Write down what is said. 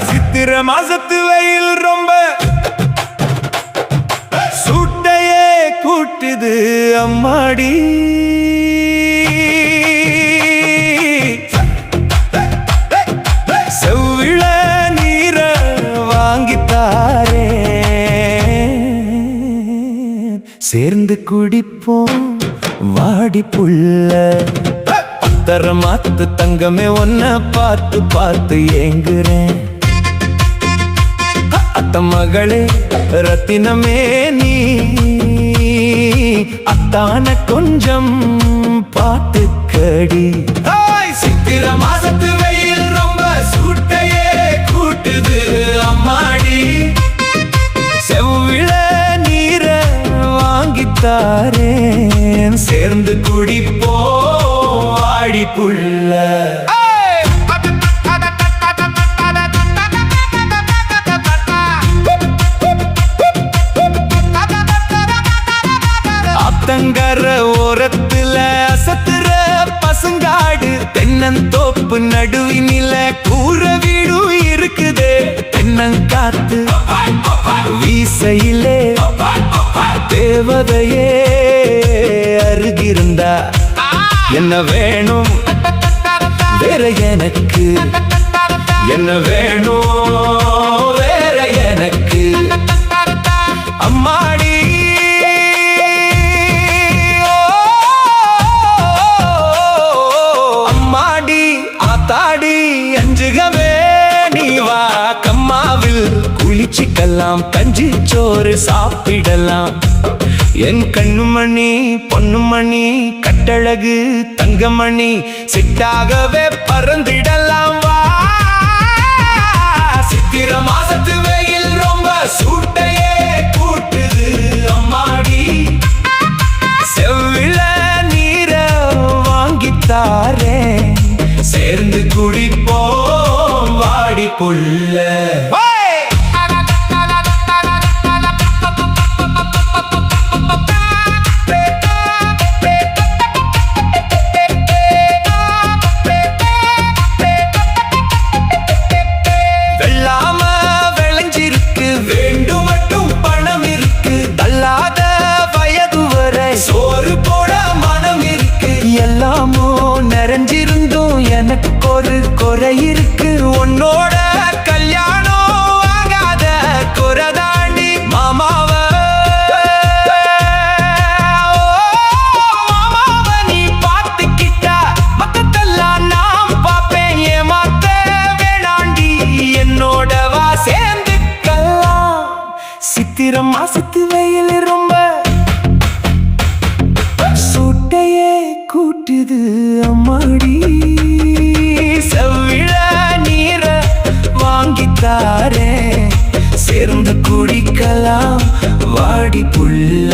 சித்திர மாசத்து வெயில் ரொம்ப சூட்டையே கூட்டுது அம்மாடி. செவ்விள நீர வாங்கித்தாரே, சேர்ந்து குடிப்போம் வாடி புள்ள. தரமாத்து தங்கமே ஒன்ன பார்த்து பார்த்து ஏங்குறேன். அத்த மகளே ரத்தினமே நீ அத்தான கொஞ்சம் பார்த்து கடி. சித்திர மாசத்து வெயில் ரொம்ப சூட்டையே கூட்டுது அம்மாடி. செவ்விள நீர வாங்கித்தாரேன், சேர்ந்து குடிப்போ வாடி புள்ள. ஆத்தங்கர ஓரத்துல அசத்துற பசுங்காடு, தென்னந்தோப்பு நடுவினில கூற வீடு இருக்குதே. தென்னங்காத்து வீசையிலே தேவதையே அருகிருந்தா என்ன வேணும் வேற எனக்கு, என்ன வேணும் வேற எனக்கு அம்மாடி. அம்மாடி ஆத்தாடி அஞ்சுகவே நீ வா, கம்மாவில் குளிச்சிக்கலாம், கஞ்சி சோறு சாப்பிடலாம். என் கண்ணுமணி பொண்ணுமணி கட்டழகு தங்கமணி, சிட்டாகவே பறந்திடலாம் வா. சித்திர மாசத்து வெயில் ரொம்ப சூட்டையே கூட்டுது அம்மாடி. செவ்விள நீர வாங்கித்தாரே, சேர்ந்து குடிப்போம் வாடி புள்ள. சோறு போட மனம் இருக்கு, எல்லாமோ நிறைஞ்சிருந்தும் எனக்கு ஒரு குறை இருக்கு. உன்னோட கல்யாணம் ஆகாத குறைதாண்டி மாமாவ. மாமாவ நீ பார்த்துக்கிட்டா பக்கத்தெல்லாம் நான் பார்ப்பேன், ஏமாத்த வேணாண்டி என்னோட வா சேர்ந்துக்கலாம். சித்திர மாசத்து வெயில் ரொம்ப கூட்டுது அம்மாடி. செவ்விள நீர வாங்கித்தாரே, சேர்ந்து குடிக்கலாம் வாடி புள்ள.